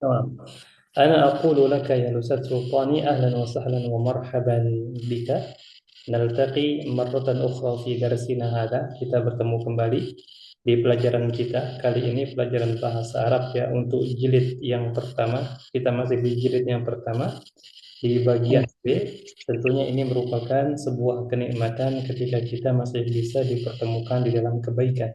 تمام. أنا أقول لك يا الأستاذ سلطاني أهلا وسهلا ومرحبا بك. نلتقي مرة أخرى في درسنا هذا. Kita bertemu kembali di pelajaran kita. Kali ini pelajaran bahasa Arab ya untuk jilid yang pertama. Kita masih di jilid yang pertama di bagian Eh, B. Tentunya ini merupakan sebuah kenikmatan ketika kita masih bisa dipertemukan di dalam kebaikan.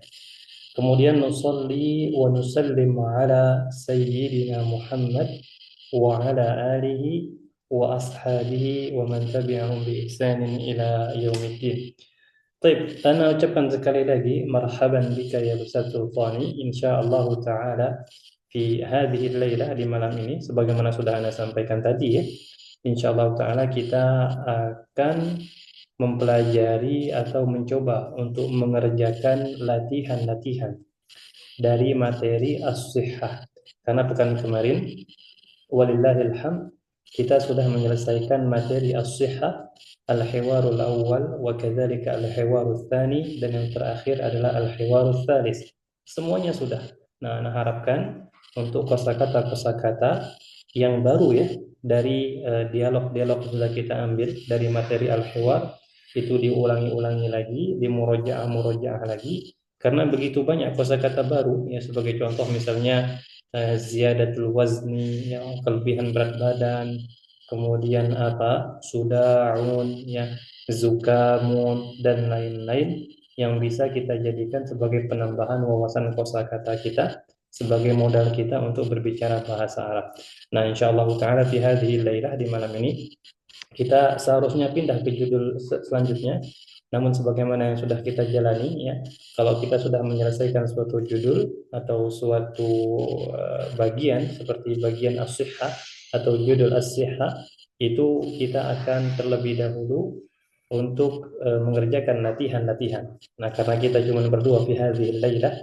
Kemudian nusalli wa nusallim ala sayyidina Muhammad wa ala alihi wa ashabihi wa man tabi'ahum bi ihsanin ila yaumiddin. Baik, ana ucapkan sekali lagi marhaban bika ya Ustaz Sultani insyaallah taala fi hadhihi lailah di malam ini sebagaimana sudah Anda sampaikan tadi ya. Insyaallah taala kita akan mempelajari atau mencoba untuk mengerjakan latihan-latihan dari materi as-sihhah. Karena pekan kemarin, walillahil hamd, kita sudah menyelesaikan materi as-sihhah, al-hiwarul awal, wa kadzalika al-hiwarul tsani, dan yang terakhir adalah al-hiwarul tsalis. Semuanya sudah. Nah, Anda harapkan untuk kosakata-kosakata yang baru ya dari dialog-dialog yang sudah kita ambil dari materi al-hiwar itu diulangi-ulangi lagi, dimurojaah-murojaah lagi karena begitu banyak kosakata baru ya sebagai contoh misalnya ziyadatul wazni ya kelebihan berat badan, kemudian apa sudaun ya zukamun dan lain-lain yang bisa kita jadikan sebagai penambahan wawasan kosakata kita sebagai modal kita untuk berbicara bahasa Arab. Nah, insyaallah taala fi hadhihi lailah di malam ini kita seharusnya pindah ke judul selanjutnya. Namun sebagaimana yang sudah kita jalani ya, kalau kita sudah menyelesaikan suatu judul atau suatu bagian seperti bagian as-sihhah atau judul as-sihhah itu kita akan terlebih dahulu untuk mengerjakan latihan-latihan. Nah, karena kita cuma berdua fi hadhil lailah,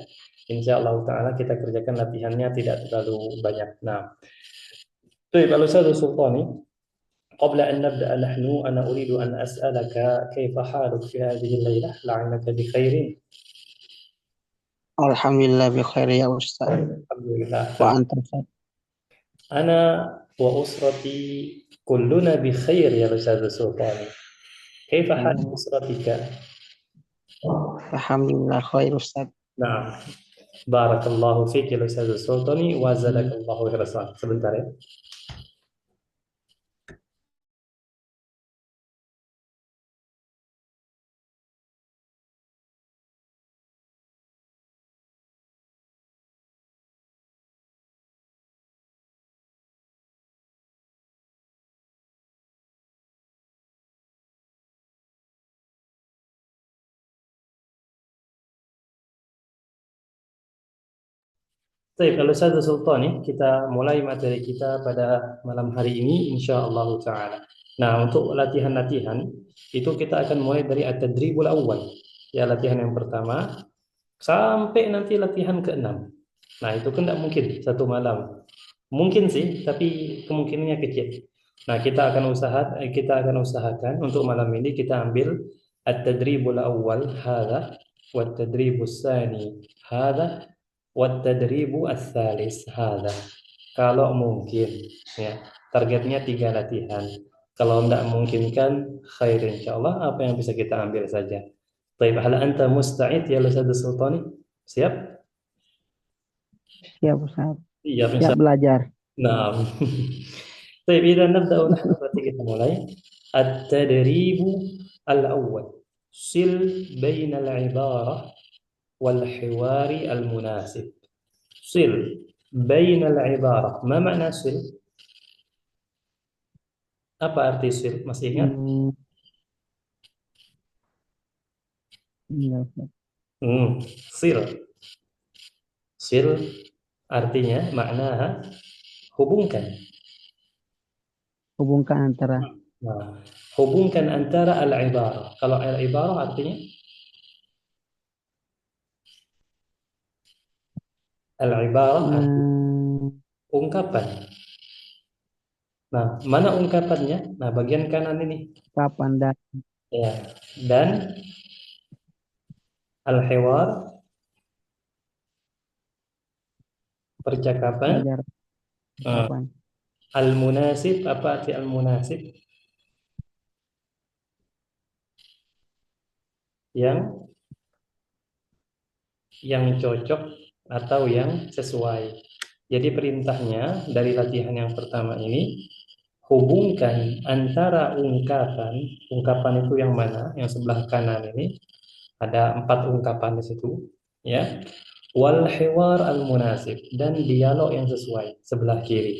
insyaallah taala kita kerjakan latihannya tidak terlalu banyak. Nah, طيب الأستاذ السلطاني قبل أن نبدأ نحن أنا أريد أن أسألك كيف حالك في هذه الليلة لعلك بخير. Alhamdulillah bi khair ya Ustaz. الحمد لله Wa تمام. antum Ustaz. أنا وأسرتي كلنا بخير يا أستاذ السلطاني. كيف حال Oh, أسرتك؟ Alhamdulillah khair Ustaz. نعم بارك الله فيك يا أستاذ السلطاني وزادك Hmm. الله خيرا. Sebentar ya. Baik, kalau Ustaz Sultani, kita mulai materi kita pada malam hari ini, insya Allah Ta'ala. Nah, untuk latihan-latihan, itu kita akan mulai dari at-tadribul awal. Ya, latihan yang pertama, sampai nanti latihan ke-6. Nah, itu kan tidak mungkin satu malam. Mungkin sih, tapi kemungkinannya kecil. Nah, kita akan usahakan untuk malam ini kita ambil at-tadribul awal hadza wa at-tadribus tsani hadza wa at-tadribu ats-tsalis hadza. Kalau mungkin ya, targetnya 3 latihan. Kalau tidak memungkinkan, khair insyaallah apa yang bisa kita ambil saja. Baik, hal anta musta'id ya Ustaz Sultani? Siap? Siap Ustaz. Iya, Siap belajar. نعم. طيب إذا نبدأ نحن berarti kita mulai التدريب الأول صل بين العبارة والحوار المناسب صل بين العبارة ما معنى صل apa arti sil masih ingat Hmm. Iya, Ustaz. sil sil artinya makna hubungkan. Hubungkan antara Nah, hubungkan antara al-ibarah. Kalau al-ibarah artinya al-ibarah artinya hmm, ungkapan. Nah, mana ungkapannya? Nah, bagian kanan ini. kapan dan Ya. Dan al-hiwar, percakapan, belajar Ah, Ungkapan. al-munasib, apa arti al-munasib? Yang cocok atau yang sesuai. Jadi perintahnya dari latihan yang pertama ini, hubungkan antara ungkapan, ungkapan itu yang mana? Yang sebelah kanan ini ada 4 ungkapan di situ, ya. Wal hiwar al munasib, dan dialog yang sesuai sebelah kiri.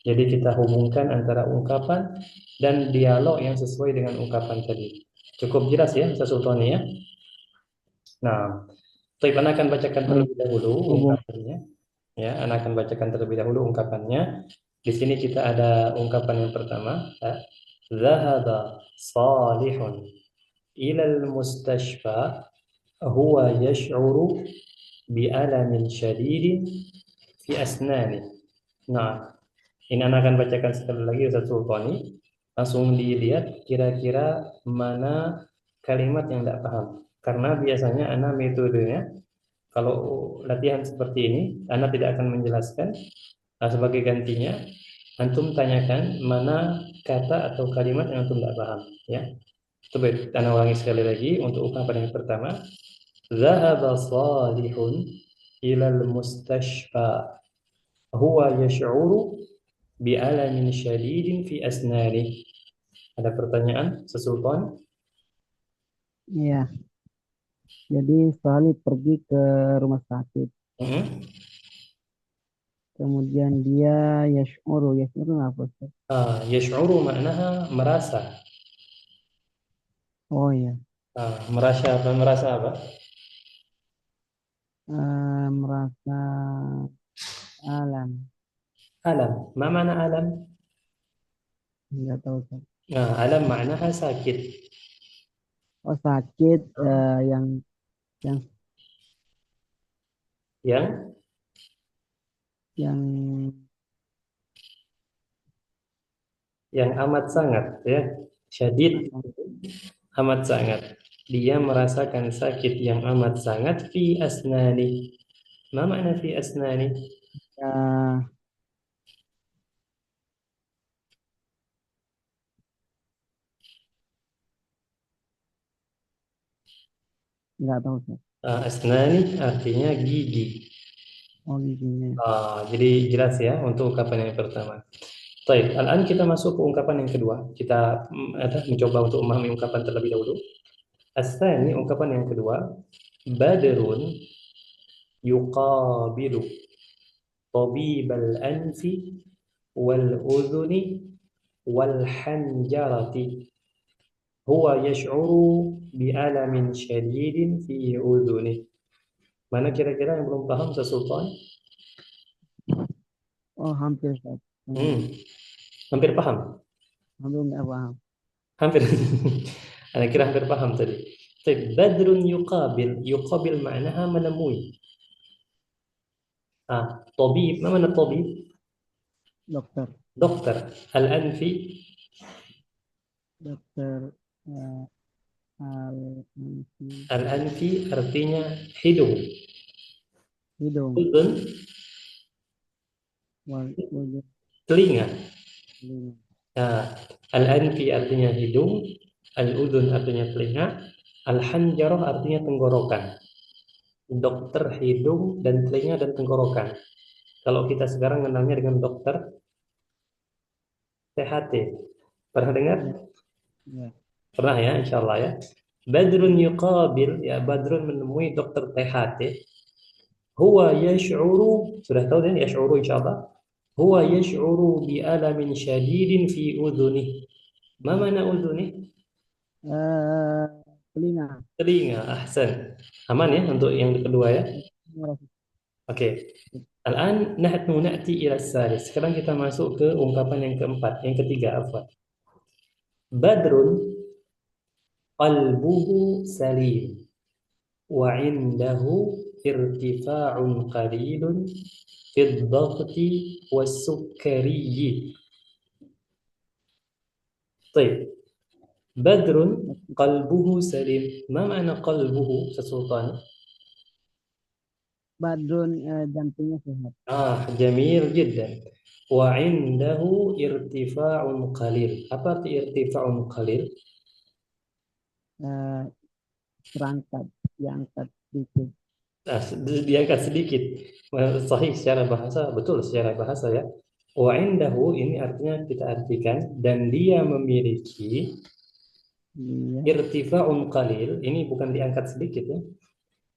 Jadi kita hubungkan antara ungkapan dan dialog yang sesuai dengan ungkapan tadi. Cukup jelas ya, Ustaz Sultani ya. Nah, Baik, Anda akan bacakan Oh, ya. terlebih dahulu Hubung. ungkapannya. Ya, Anda akan bacakan terlebih dahulu ungkapannya. Di sini kita ada ungkapan yang pertama. Ya. Zahaba salihun ilal mustashfa huwa yash'uru bi'alamin syadidin fi asnani. Nah, ini Anda akan bacakan sekali lagi Ustaz Sultani. Langsung dilihat kira-kira mana kalimat yang tidak paham. Karena biasanya Anda metodenya kalau latihan seperti ini, Anda tidak akan menjelaskan. Nah, sebagai gantinya, Antum tanyakan mana kata atau kalimat yang Antum tidak paham. Ya, coba Anda ulangi sekali lagi untuk ungkapan yang pertama. Zahaba salihun ilal mustashfa. Huwa yash'uru bi'alamin syadidin fi asnani. Ada pertanyaan, Sesultan? Iya. Jadi Salih pergi ke rumah sakit. Hmm. Kemudian dia yash'uru. Yash'uru apa, Ustaz? Yash'uru maknaha merasa. Oh iya. Merasa apa? Merasa apa? Merasa alam. Alam. Ma mana alam? Enggak tahu, Ustaz. Nah, alam maknaha sakit. Oh, sakit yang Yang yang amat sangat ya. Syadid, apa? amat sangat. Dia merasakan sakit yang amat sangat fi asnani. Ma makna fi asnani? Ya, enggak tahu, Ustaz. Asnani artinya gigi. Oh, giginya. Jadi jelas ya untuk ungkapan yang pertama. Baik, al kita masuk ke ungkapan yang kedua. Kita mencoba untuk memahami ungkapan terlebih dahulu. Asnani, ungkapan yang kedua. Badrun yuqabilu tabibal anfi wal udhuni wal hanjarati huwa yash'uru bi'alamin syadidin fi udhuni. Mana kira-kira yang belum paham Sultan? Oh, hampir, Ustaz. Hmm, hampir paham. Hampir enggak paham. Hampir. Saya kira hampir paham tadi. Baik, badrun yuqabil. Yuqabil maknaha menemui. Tabib. Ma mana tabib? Dokter. Dokter. Al-anfi. Dokter eh, Al-Anfi. Al-anfi artinya hidung. Hidung. Udhun, Wajah. telinga. Telinga. Nah, al-anfi artinya hidung, al-udhun artinya telinga, al-hanjarah artinya tenggorokan. Dokter hidung dan telinga dan tenggorokan. Kalau kita sekarang kenalnya dengan dokter THT. Pernah dengar? Ya, ya. Pernah ya, insya Allah ya. Badrun yuqabil, ya Badrun menemui dokter THT. Huwa yash'uru, sudah tahu kan yash'uru insya Allah. Huwa yash'uru bi alamin syadidin fi udhunih. Ma mana udhunih? Eh, Telinga. Telinga, ahsan. Aman ya untuk yang kedua ya. Merasa Oke. Al-an nahnu na'ti ila salis. Sekarang kita masuk ke ungkapan yang keempat, yang ketiga afwan. Badrun qalbuhu salim wa indahu irtifa'un qalilun fid dhaghti was-sukkari. طيب بدر قلبه سليم. ما معنى قلبه سلطان؟ Badrun jantungnya sehat. جميل جدا. Wa indahu irtifa'un qalil. Apa arti irtifa'un qalil? Eh, Terangkat, diangkat sedikit. Nah, diangkat sedikit. Sahih secara bahasa, betul secara bahasa ya. Wa indahu ini artinya kita artikan dan dia memiliki Iya. irtifa'un qalil. Ini bukan diangkat sedikit ya.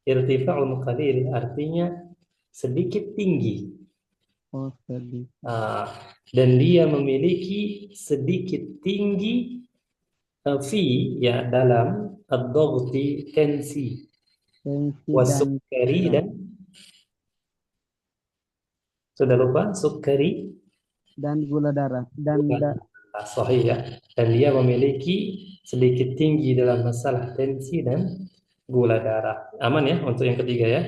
Irtifa'un qalil artinya sedikit tinggi. Oh, sedikit. Ah, dan dia memiliki sedikit tinggi fi ya dalam ad-dhaghti tensi Tensi dan wasukari gula, dan sudah lupa sukari dan gula darah dan sahih ya dan dia memiliki sedikit tinggi dalam masalah tensi dan gula darah aman ya untuk yang ketiga ya.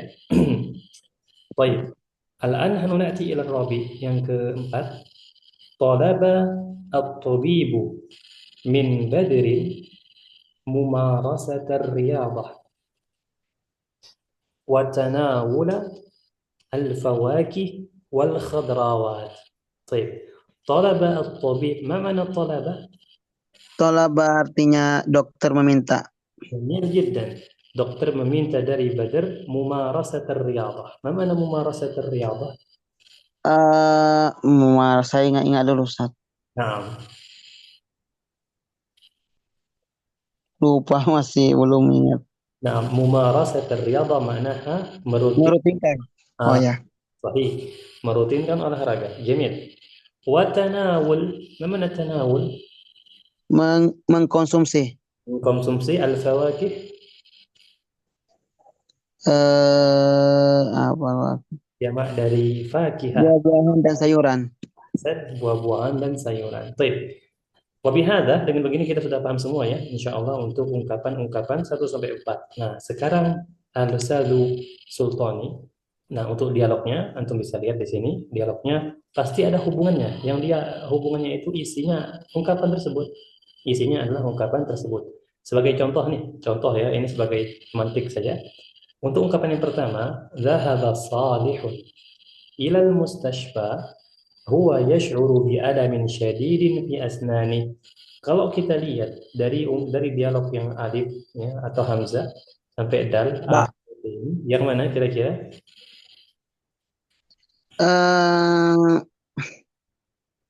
Baik, al-an hanu na'ti ila rabi yang keempat talaba at-tabibu min badrin mumarasat ar-riyadah wa tanawula al-fawakih wal khadrawat. طيب طلب الطبيب ما معنى طلب؟ tolaba artinya dokter meminta. جميل جدا. Dokter meminta dari Badr mumarasat riyadhah. Ma mana mumarasat riyadhah? Saya ingat-ingat dulu, Ustaz. Nah, Lupa masih belum ingat. nah mumarasat riyadhah maknaha merutin Merutinkan. Oh ah, ya. sahih, merutinkan olahraga. Jamil. Wa tanawul, ma mana tanawul? Mengkonsumsi Konsumsi al-fawakih, apa jamak dari fakihah, buah-buahan dan sayuran. buah-buahan dan sayuran. Baik. Wabihada, dengan begini kita sudah paham semua ya, insya Allah untuk ungkapan-ungkapan 1 sampai 4. Nah, sekarang Al-Sadu Sultani. Nah, untuk dialognya, antum bisa lihat di sini, dialognya pasti ada hubungannya. Yang dia hubungannya itu isinya ungkapan tersebut. Isinya adalah ungkapan tersebut. Sebagai contoh nih, contoh ya, ini sebagai mantik saja. Untuk ungkapan yang pertama, Zahaba Salihun ilal mustashfa huwa yash'uru bi alamin syadidin fi asnani. Kalau kita lihat dari dialog yang alif ya, atau hamzah sampai dal Ba. ini, yang mana kira-kira? Eh,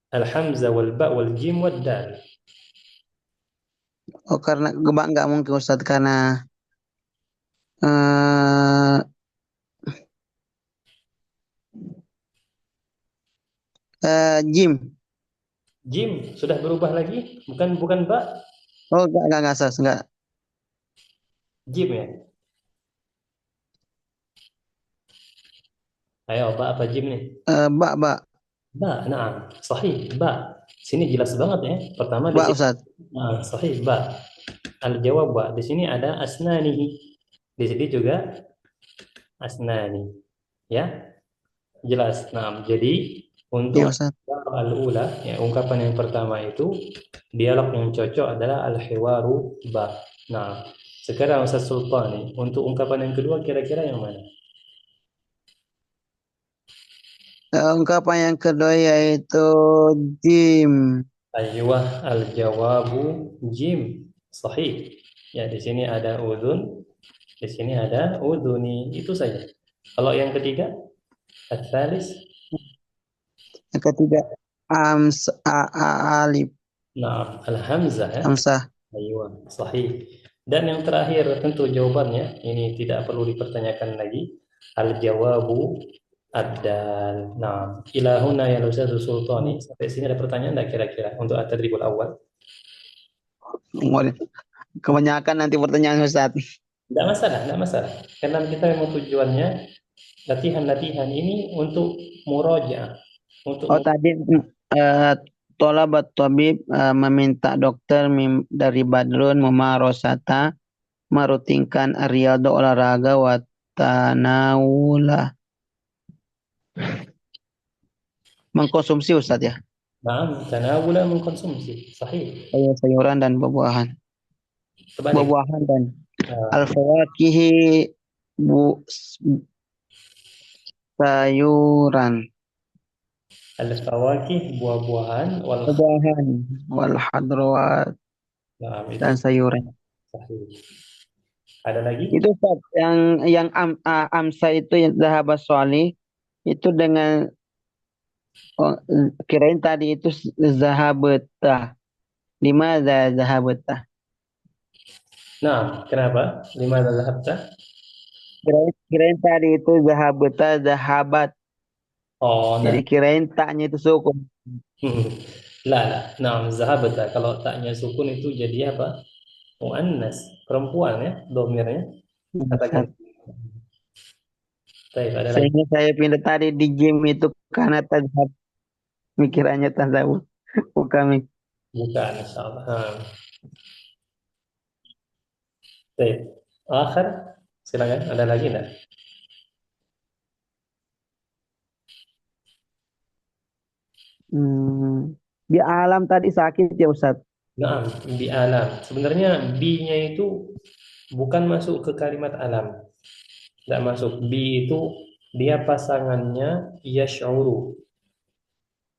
Al hamzah wal ba wal jim wal dal. karena gebak nggak mungkin Ustaz karena eh Jim. Jim sudah berubah lagi, bukan bukan ba, Oh, enggak, Ustaz, enggak. jim ya. Ayo ba apa jim nih? Ba. Ba, nah, sahih ba. Sini jelas banget ya. Pertama di Ba, sini, Ustaz. nah, sahih ba. Al jawab ba. Di sini ada asnanihi. Di sini juga asnani. Ya, jelas. Nah, jadi Ya, untuk Ustaz. al-ula, ya, ungkapan yang pertama itu dialog yang cocok adalah al-hiwaru ba. Nah, sekarang Ustaz Sultani, untuk ungkapan yang kedua kira-kira yang mana? Ungkapan yang kedua yaitu Jim. Aywah al-jawabu jim. Sahih. Ya, di sini ada udun, di sini ada uduni. Itu saja. Kalau yang ketiga, al-thalis, Yang ketiga Alif nah, al-hamzah ya. Hamzah. Aywa, sahih. Dan yang terakhir tentu jawabannya ini tidak perlu dipertanyakan lagi. Al-jawabu ad-dal. Nah, ilahuna ya Ustaz Sultani. Sampai sini ada pertanyaan enggak kira-kira untuk at-tadribul awal? Kebanyakan nanti pertanyaan Ustaz. Enggak masalah, enggak masalah. Karena kita memang tujuannya latihan-latihan ini untuk murojaah, untuk Oh, tadi eh, Tolabat tabib meminta dokter dari Badrun memarosata merutinkan riyadhah olahraga wa tanawula mengkonsumsi Ustaz ya. tanawula mengkonsumsi. Sahih. Sayur-sayuran dan buah-buahan. Kebalik. Buah-buahan dan Nah, al-fawakihi bu sayuran. Al-fawakih buah-buahan, buah-buahan, wal hadrawat nah, itu dan sayuran. sahih. Ada lagi? Itu Ustaz, amsa itu yang zahabas solih itu dengan oh, kirain tadi itu zahabetah. Limadza zahabetah? Nah, kenapa? Lima dhahabta? Kirain tadi itu zahabetah zahabat. Oh, Jadi nah. kirain taknya itu sukun. Lah, lah. Nah, zahabta. Kalau taknya sukun itu jadi apa? Muannas, perempuan ya, domirnya. Katakan. Ustaz. Baik, ada lagi? Sehingga saya pindah tadi di game itu karena tazhab mikirannya tazawuf. Bukan. Bukan, insyaallah. Ha. Baik. Akhir, silakan. Ada lagi enggak? Hmm. Di alam tadi sakit ya Ustaz. Nah, bi alam. Sebenarnya bi-nya itu bukan masuk ke kalimat alam. Tidak masuk. Bi itu dia pasangannya yash'uru.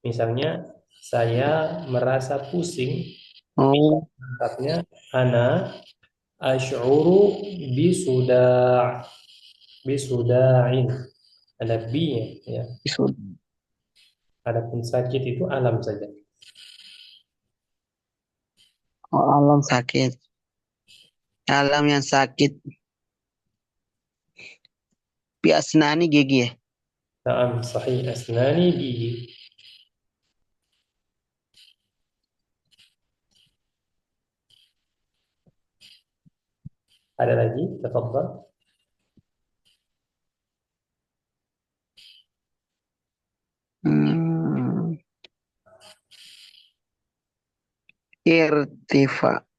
Misalnya, saya merasa pusing, Oh, lengkapnya ana asy'uru bisuda'in. Ada bi-nya ya. sudah. Adapun sakit itu alam saja. Oh, alam sakit. Alam yang sakit. Piasnani gigi ya. Naam sahih asnani gigi. Ada lagi? Tafadhal. Hmm. Irtifa.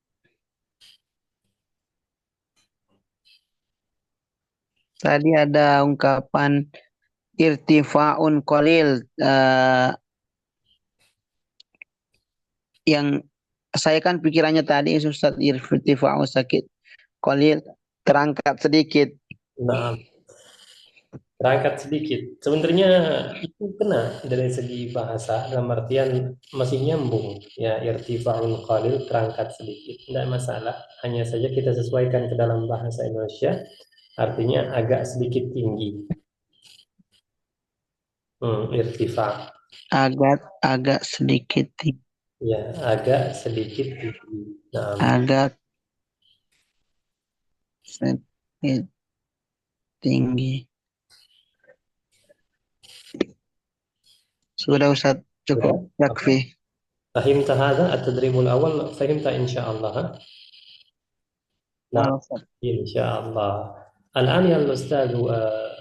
Tadi ada ungkapan irtifaun qalil yang saya kan pikirannya tadi Ustaz irtifa'un sakit qalil terangkat sedikit. Nah, terangkat sedikit. Sebenarnya itu kena dari segi bahasa dalam artian masih nyambung ya irtifa'un qalil terangkat sedikit. Tidak masalah, hanya saja kita sesuaikan ke dalam bahasa Indonesia artinya agak sedikit tinggi. Irtifa. Agak agak sedikit Ya, agak sedikit tinggi. Nah, agak sedikit tinggi. Sudah Ustaz, sudah. cukup Oke. yakfi. فهمت هذا التدريب الأول فهمت إن شاء الله ها؟ Nah, Halo, Ustaz. insyaallah. Al-an ya Ustaz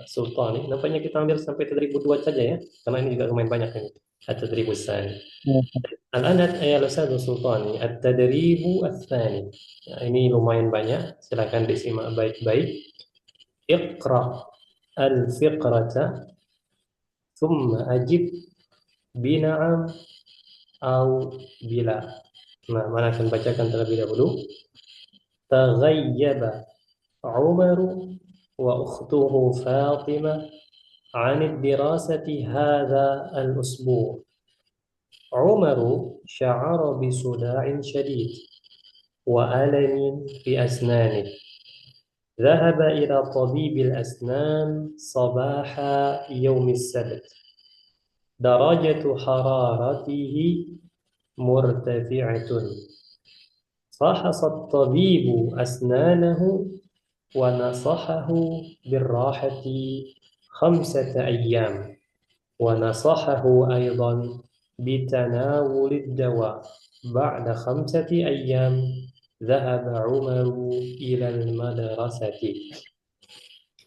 Sultani, nampaknya kita ambil sampai tadrib dua saja ya, karena ini juga lumayan banyak ini. At-tadrib tsani. Ya, Al-an ya Ustaz Sultani, at-tadrib tsani. Nah, ini lumayan banyak, silakan disimak baik-baik. Iqra al-fiqrata thumma ajib bina'am au bila. Nah, mana akan bacakan terlebih dahulu. Taghayyaba عمر وأخته فاطمة عن الدراسة هذا الأسبوع. عمر شعر بصداع شديد وألم في أسنانه. ذهب إلى طبيب الأسنان صباح يوم السبت. درجة حرارته مرتفعة. فحص الطبيب أسنانه ونصحه بالراحة 5 أيام، ونصحه أيضا بتناول الدواء. بعد 5 أيام ذهب عمر إلى المدرسة.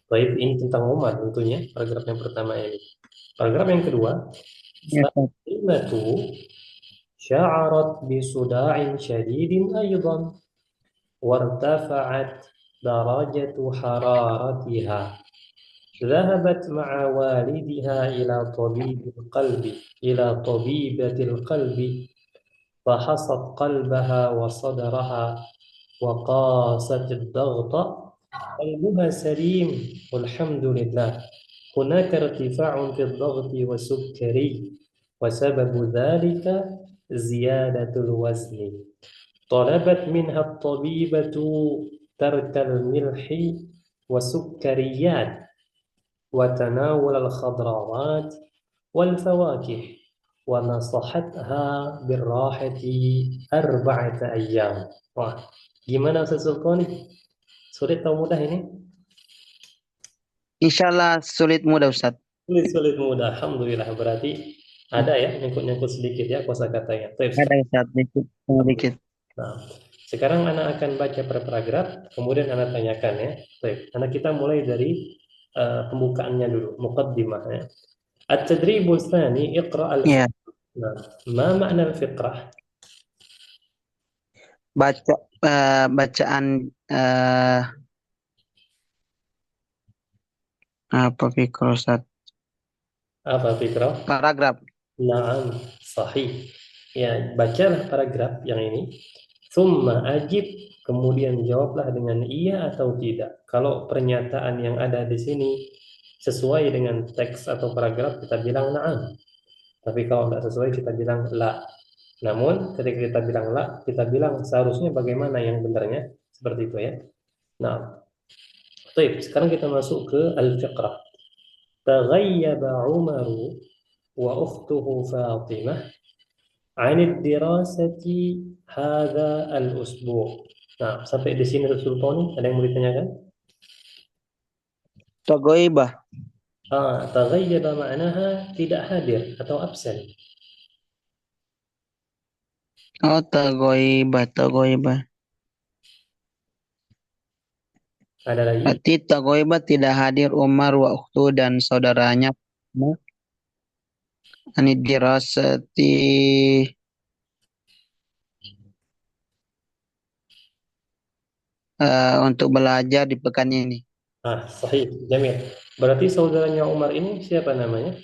Baik, ini tentang Umar tentunya, paragraf yang pertama ini. Paragraf yang kedua, ya, Ustaz. Fatimatu sya'arat bisuda'in syadidin aydan وارتفعت درجة حرارتها. ذهبت مع والدها إلى طبيبة القلب فحصت قلبها وصدرها وقاست الضغط. قلبها سليم والحمد لله. هناك ارتفاع في الضغط والسكري. وسبب ذلك زيادة الوزن. طلبت منها الطبيبة ترك الملح والسكريات وتناول الخضروات والفواكه ونصحتها بالراحة 4 أيام. Wah, gimana Ustaz Sultan nih? Sulit atau mudah ini? Insya Allah sulit mudah Ustaz. Sulit mudah. Alhamdulillah. Berarti ada ya nyangkut-nyangkut sedikit ya kosakatanya. Baik, Ada Ustaz, dikit, dikit. alhamdulillah. Nah, sekarang anak akan baca per paragraf, kemudian anak tanyakan ya. Baik, anak kita mulai dari pembukaannya dulu, muqaddimah ya. At-tadribul tsani, iqra Ya, al-fiqh. Nah, ma makna al-fiqrah? baca bacaan apa fikir Ustaz? Apa fikrah? Paragraf. Naam, sahih. Ya, bacalah paragraf yang ini. Thumma ajib, kemudian jawablah dengan iya atau tidak. Kalau pernyataan yang ada di sini sesuai dengan teks atau paragraf, kita bilang na'am. Tapi kalau tidak sesuai, kita bilang la. Namun, ketika kita bilang la, kita bilang seharusnya bagaimana yang benarnya. Seperti itu ya. Nah, baik. Sekarang kita masuk ke al-fiqrah. Taghayyaba Umaru wa ukhtuhu Fatimah 'an ad-dirasati hadha al-usbu'. Nah, sampai di sini Sultan, ada yang mau ditanyakan? Togoibah. Taghayyaba maknaha tidak hadir atau absen. Oh, togoibah, togoibah. Ada lagi? Berarti togoibah tidak hadir Umar wa ukhtu dan saudaranya ani dirasati untuk belajar di pekan ini. Sahih, Jamil. Berarti saudaranya Umar ini siapa namanya?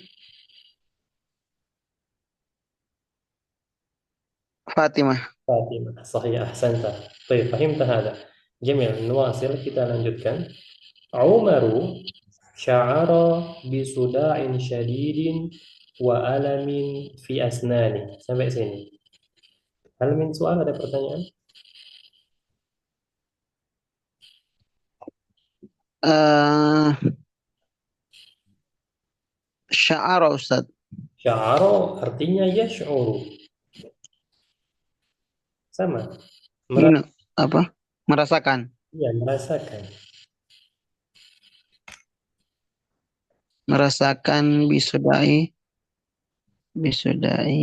Fatimah. Fatimah. Sahih, ahsanta. Baik, fahimta hada. Jamil, nuwasil, kita lanjutkan. Umaru sya'ara bisuda'in syadidin wa alamin fi asnani. Sampai sini. Hal min soal, ada pertanyaan? Eh Sya'ara Ustaz. Sya'ara artinya yash'uru. Sama. Ini apa? Merasakan. Ya, merasakan. Merasakan bisudai. Bisudai.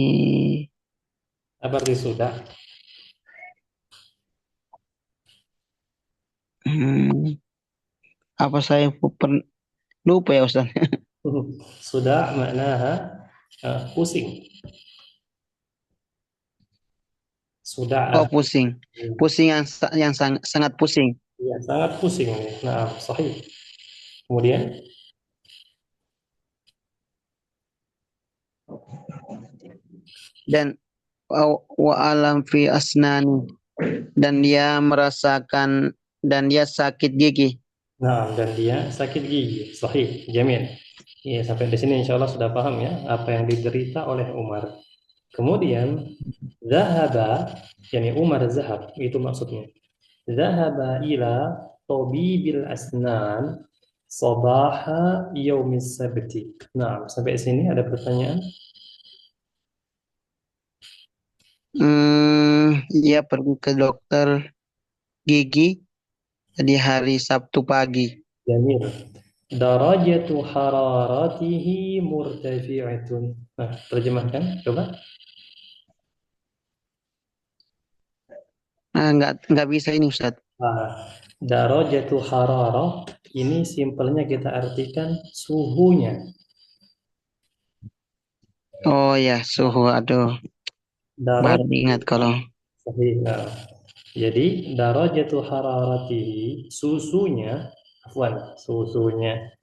Apa arti sudah? Hmm, apa saya lupa ya Ustaz. Sudah maknaha pusing. Oh, Sudah. pusing. Pusing yang sangat pusing. Ya, sangat pusing. Nah, sahih. Kemudian, Dan wa alam fi asnani, dan dia merasakan, dan dia sakit gigi. nah, dan dia sakit gigi. Sahih, Jamil. Ya, sampai di sini insya Allah sudah paham ya apa yang diderita oleh Umar. Kemudian, zahaba, yani Umar zahab, itu maksudnya. Zahaba ila tabibil asnan sabaha yaumis sabti. Nah, sampai sini ada pertanyaan? Dia pergi ke dokter gigi di hari Sabtu pagi. Jamil. Darajatu hararatihi murtafi'atun. Nah, terjemahkan, coba. Nah, nggak bisa ini Ustaz. Darajatu hararah ini simpelnya kita artikan suhunya. Oh ya, suhu. Aduh, baru Darajatu ingat kalau. sahih. Nah, jadi darajatu hararatihi susunya, afwan, suhunya,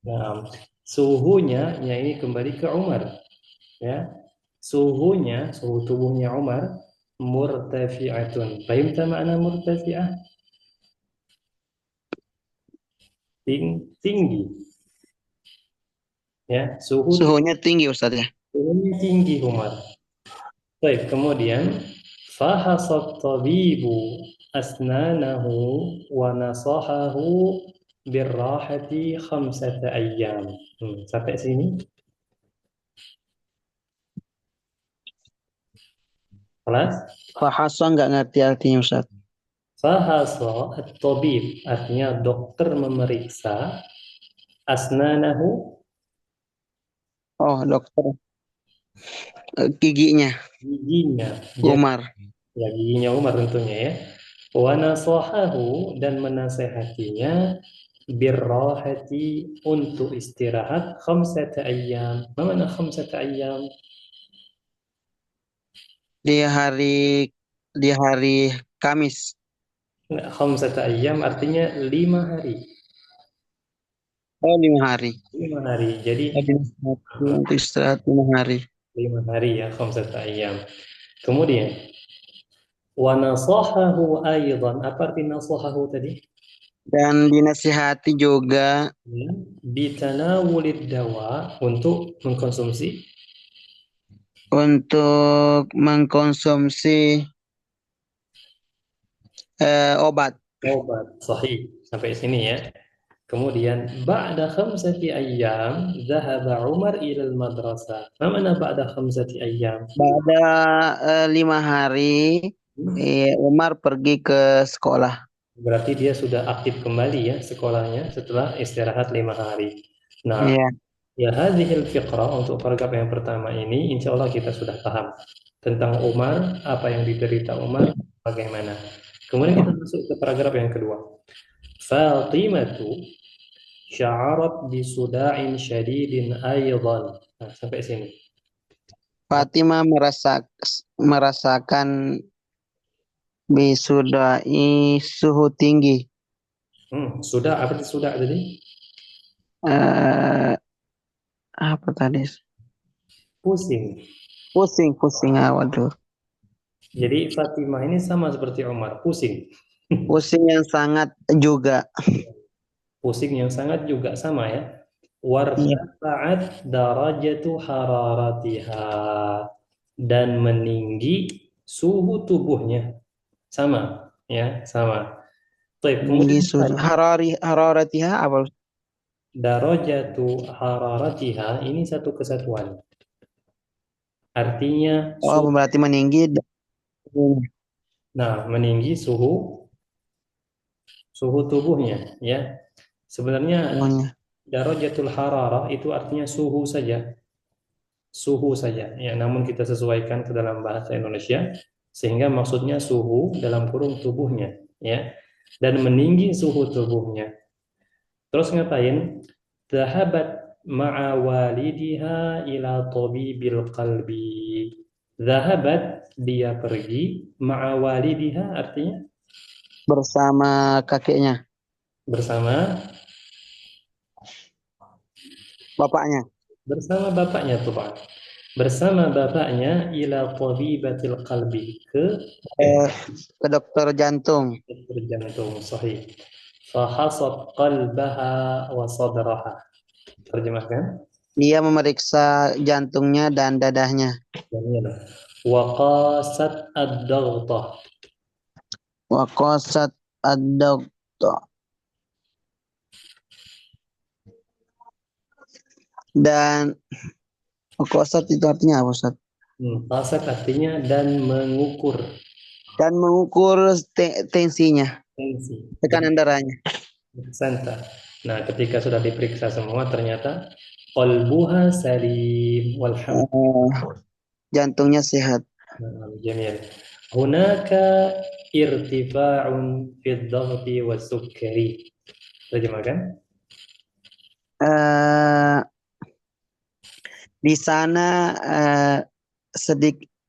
nah, suhunya ya ini kembali ke Umar ya. Suhu tubuhnya Umar murtafi'atun. Fahimta makna murtafi'ah? Tinggi. Ya, Suhunya tinggi Ustaz ya. suhunya tinggi Umar. Baik, kemudian fahasat tabibu asnanahu wa nasahahu birrahati khamsata ayyam. Sampai sini. Kelas? Fahasa nggak ngerti artinya Ustaz. Fahasa at-tabib artinya dokter memeriksa asnanahu Oh, dokter. Giginya giginya. Jadi Umar. ya giginya Umar tentunya ya. Wa nasahahu dan menasehatinya birrahati untuk istirahat khamsata ayyam. Mana khamsata ayyam? Di hari di hari Kamis. Nah, khamsata ayyam artinya 5 hari. Oh, 5 hari. 5 hari. Jadi Oh, untuk istirahat 5 hari. 5 hari ya khamsata ayyam. Kemudian wa nasahahu aidan. Apa arti nasahahu tadi? Dan dinasihati juga Ya, bitanawulid dawa untuk mengkonsumsi untuk mengkonsumsi obat. obat. Sahih. Sampai sini ya. Kemudian ba'da khamsati ayyam dhahaba Umar ila al-madrasah. Ma mana ba'da khamsati ayyam? Pada 5 hari Umar pergi ke sekolah. Berarti dia sudah aktif kembali ya sekolahnya setelah istirahat 5 hari. Nah, Iya. ya hadhil fiqrah untuk paragraf yang pertama ini insya Allah kita sudah paham tentang Umar, apa yang diderita Umar, bagaimana. Kemudian kita masuk ke paragraf yang kedua. Fatimatu sya'arat bisuda'in syadidin aydan. Nah, sampai sini. Fatimah merasakan bisudai suhu tinggi. Sudah apa itu sudah tadi? Eh, apa tadi? Pusing. Pusing. Waduh. Jadi Fatimah ini sama seperti Umar, pusing. Pusing yang sangat juga. Pusing yang sangat juga sama ya. Iya. Wartafa'at darajatu hararatiha dan meninggi suhu tubuhnya sama ya, sama. Baik, Tinggi kemudian suhu. Hararatiha apa? darajatu hararatiha ini satu kesatuan. Artinya Oh, suhu, berarti meninggi nah meninggi suhu suhu tubuhnya ya. Sebenarnya suhunya. darajatul hararah itu artinya suhu saja ya, namun kita sesuaikan ke dalam bahasa Indonesia sehingga maksudnya suhu dalam kurung tubuhnya ya, dan meninggi suhu tubuhnya. Terus ngapain? Zahabat ma'a walidiha ila tabibil qalbi. Zahabat dia pergi, ma'a walidiha artinya Bersama kakeknya, bersama bapaknya, bersama bapaknya tuh Pak. Bersama bapaknya ila tabibatil qalbi ke eh, ke dokter jantung. dokter jantung. Sahih. Fahasat qalbaha wa sadraha. Terjemahkan. Dia memeriksa jantungnya dan dadahnya. Dan ini adalah wa qasat ad-daghtah. Wakosat ad-dokter. Dan wakosat itu artinya apa, Ustaz? Qasat artinya dan mengukur Dan mengukur tensinya, tensi. tekanan darahnya. Santa. Nah, ketika sudah diperiksa semua ternyata qalbuha salim walhamdulillah. Eh, jantungnya sehat. Jamil. Hunaka irtifa'un fi dhaghti wa sukkari. Terjemahkan. Eh, di sana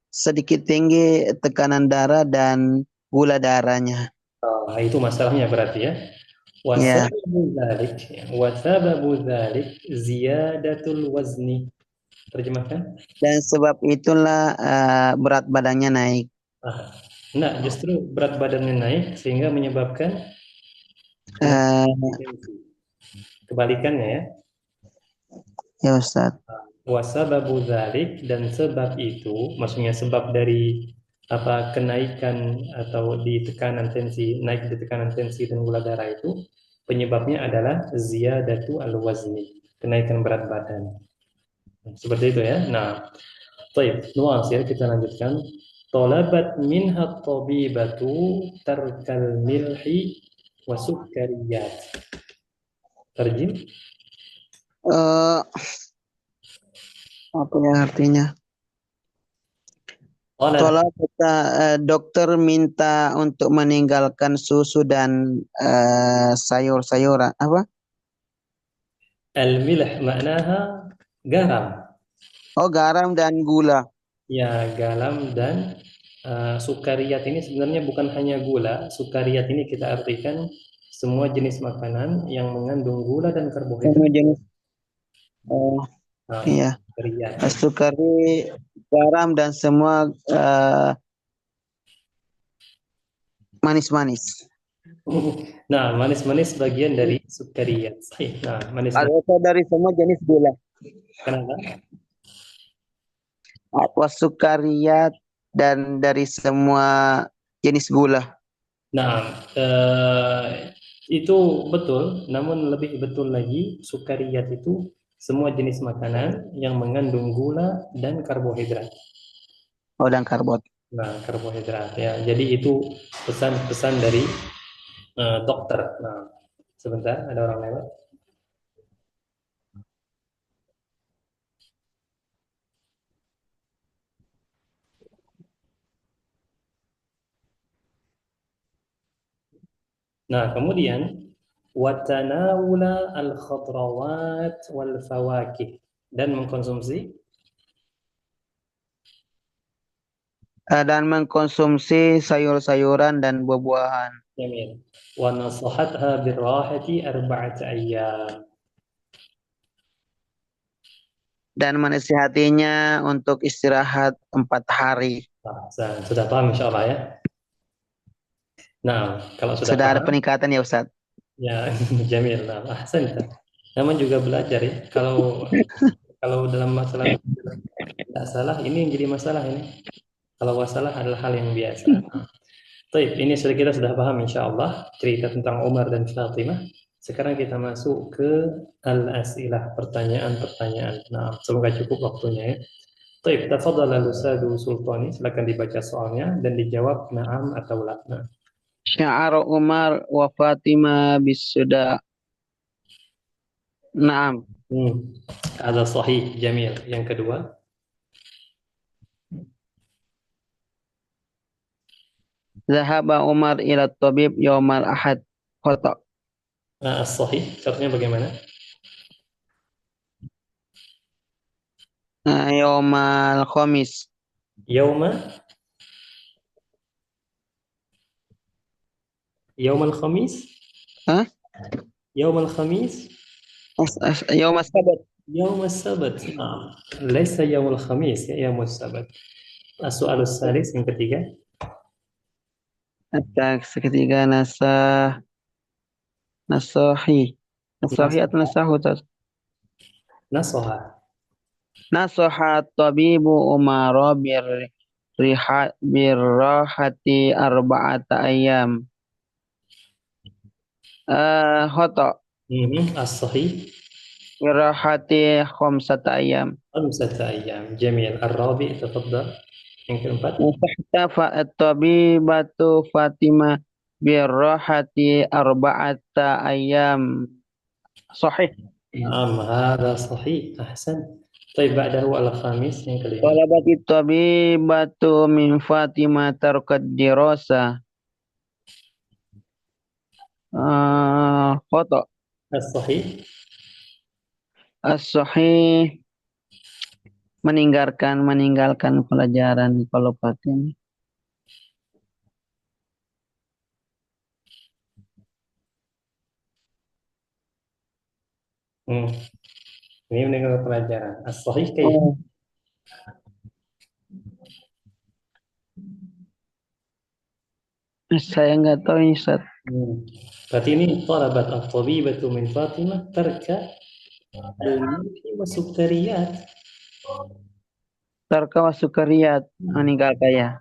sedikit tinggi tekanan darah dan gula darahnya. Itu masalahnya berarti ya. Ya, Wasababu dzalik ziyadatul wazni. Terjemahkan. dan sebab itulah berat badannya naik. Ah, Enggak, justru berat badannya naik sehingga menyebabkan Eh, tensi. Kebalikannya ya. Ya Ustaz. Wasababu dzalik, dan sebab itu, maksudnya sebab dari apa kenaikan atau di tekanan tensi, naik di tekanan tensi dan gula darah itu penyebabnya adalah ziyadatu al-wazni, kenaikan berat badan. Seperti itu ya. Nah, baik, nuans ya, kita lanjutkan. Talabat minha tabibatu tarkal milhi wa sukkariyat. Terjem. Eh, apa ya artinya? Qala Tolak kita dokter minta untuk meninggalkan susu dan sayur-sayuran apa? al-milh maknaha garam. Oh, garam dan gula. Ya, garam dan sukariyat ini sebenarnya bukan hanya gula. Sukariyat ini kita artikan semua jenis makanan yang mengandung gula dan Semua karbohidrat. jenis. Oh, Nah, iya. sukariyat. Sukari, garam dan semua manis-manis. Nah, manis-manis bagian dari sukariyat. Sahih. Nah, manis-manis. Atau dari semua jenis gula. Kenapa? Apa sukariyat dan dari semua jenis gula. Nah, itu betul. Namun lebih betul lagi, sukariyat itu semua jenis makanan yang mengandung gula dan karbohidrat. Oh, dan karbon. Nah, karbohidrat ya. Jadi itu pesan-pesan dari dokter. Nah, sebentar, ada orang lewat. Nah, kemudian watanawula al-khadrawat wal fawakih, dan mengkonsumsi Dan mengkonsumsi sayur-sayuran dan buah-buahan. yamin. Wa nasahatha birrahati arba'ata ayyam. Dan menasihatinya untuk istirahat 4 hari. Nah, sudah paham insya Allah ya. Nah, kalau sudah Sudah ada paham, peningkatan ya Ustaz? ya jamil. Nah, ahsan. Namun juga belajar ya. Kalau kalau dalam masalah tidak salah, ini yang jadi masalah ini. Kalau masalah adalah hal yang biasa. Baik, ini sudah kita sudah paham insya Allah cerita tentang Umar dan Fatimah. Sekarang kita masuk ke al-asilah, pertanyaan-pertanyaan. Nah, semoga cukup waktunya ya. Baik, tafadhal al-Ustadz Sultani, silakan dibaca soalnya dan dijawab na'am atau la. Nah. Sya'ar Umar wa Fatimah bisuda. Naam. Ada sahih, jamil. Yang kedua, Zahaba Umar ila tabib yaumal ahad. Khata. sahih, satunya bagaimana? Yaumal khamis. Yauma, yaumal khamis, Hah? yaumal khamis, Yaumal sabat. yaumal sabat. Nah, laisa yaumul khamis, ya yaumul sabat. As-soal salis, yang ketiga, Ketiga nasahi. Nasahi atau nasoha, nasahu? nasoha. Nasoha tabibu Umar birrahati arba'ata ayam. Khata. As-sahih, Birrahati khamsata ayam. khamsata ayyam. Jamil. Ar-rabi, tafadhal. Yang keempat. Fahtafa at-tabibatu Fatimah birrahati arba'ata ayam. Sahih. Naam, hadha sahih. Ahsan. Baik, ba'dahu al-khamis, yang kelima. Talabati tabibatu min Fatimah tarkat dirasa. Khata. As-sahih, As-sahih meninggalkan pelajaran kalau Fatimah. hmm. Ini meninggal pelajaran. As-sahih kayak Oh, saya nggak tahu ini Ustaz. Berarti ini talabat at-tabibatu min Fatimah tarka Al-mulhi wa sukariyat. Tarka wa sukariyat, meninggal kaya.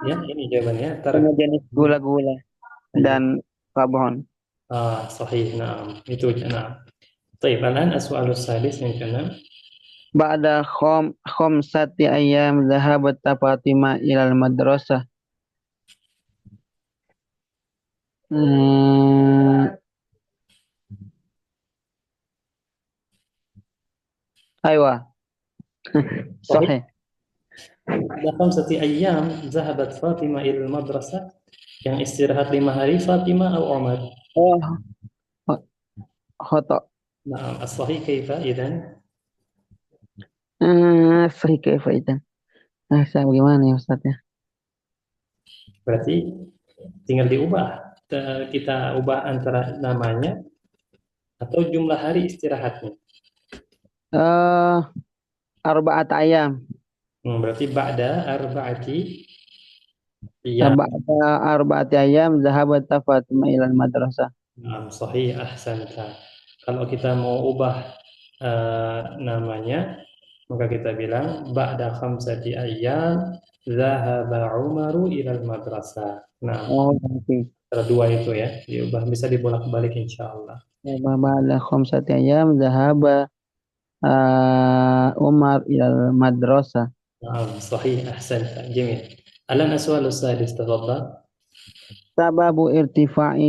Ya, ini jawabannya. Semua jenis gula-gula Iya. dan karbon. Sahih. Nah, itu. Nah. طيب الآن السؤال السادس yang keenam. Ba'da khamsati ayyam zahabat Fatimah ilal madrasah. Hmm, aywa, Sahih. sahih. Ada khamsati ayyam zahabat Fatimah ilal madrasah. Yang istirahat 5 hari Fatimah atau Umar? Oh, khoto. Nah, as-sahih kaifa idzan? Sahih kaifa idan. Saya bagaimana ya Ustaz ya? Berarti tinggal diubah. Kita ubah antara namanya atau jumlah hari istirahatnya. Eh, arba'at ayam. Berarti ba'da arba'ati iya. Ba'da arba'at ayam zahabat Fatimah ilal madrasah. Nah, sahih ahsanta. Kalau kita mau ubah namanya, maka kita bilang ba'da khamsati ayyam zahaba Umaru ilal madrasah. Nah, Oh, berarti. antara dua itu ya, diubah bisa dibolak-balik insyaallah. Ba'da khamsati ayam zahaba Umar ilal madrasah. نعم صحيح أحسنت جميل. الآن السؤال السادس تفضل. Sababu irtifa'i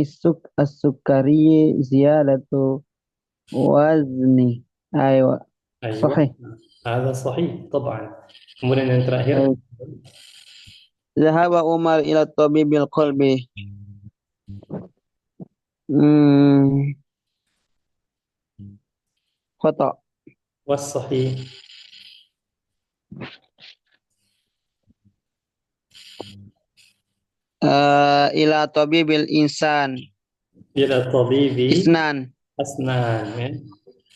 as-sukari ziyadatu wazni. Ayo, أيوة sahih. هذا صحيح طبعا. Kemudian yang terakhir. Zahaba Umar ila tabibil qalbi. Hmm, khata. والصحيح. Ila tabibil insan. إلى طبيب Isnan. أسنان ya.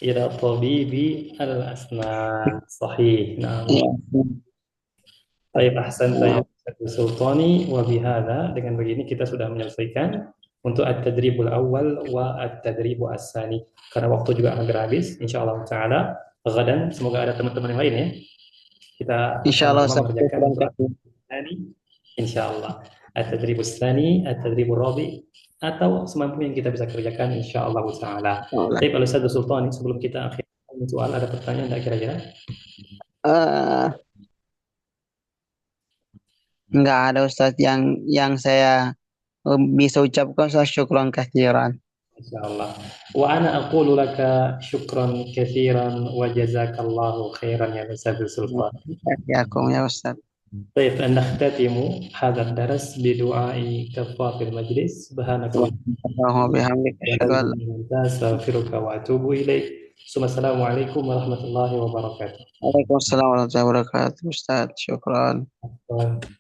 إلى طبيب الأسنان صحيح نعم. Ya. Baik, ahsan ya Ustaz Sultani. Wa bihadza, dengan begini kita sudah menyelesaikan untuk at-tadribul awal wa at-tadribu as-sani. Karena waktu juga akan habis, insyaallah taala. Gadan semoga ada teman-teman yang lain ya. Kita Insyaallah sama-sama satu mengerjakan untuk perangkat. at-tadribus insyaallah. At-tadribus tsani, at-tadribur rabi atau semampu yang kita bisa kerjakan insyaallah taala. Baik, Pak Ustaz Sultani, sebelum kita akhir soal ada pertanyaan enggak kira-kira? Eh, enggak ada Ustaz yang saya bisa ucapkan Ustaz, syukran katsiran. إن شاء الله. وأنا أقول لك شكرا كثيرا وجزاك الله خيرا يا أستاذ سلطان. Yakum ya Ustaz. طيب نختتم هذا الدرس بدعاء كفاف المجلس. سبحانك Allahumma bihamdika asyhadu an اللهم أستغفرك وأتوب إليك. ثم السلام عليكم ورحمة الله وبركاته. Waalaikumsalam warahmatullahi wabarakatuh Ustaz. Syukran.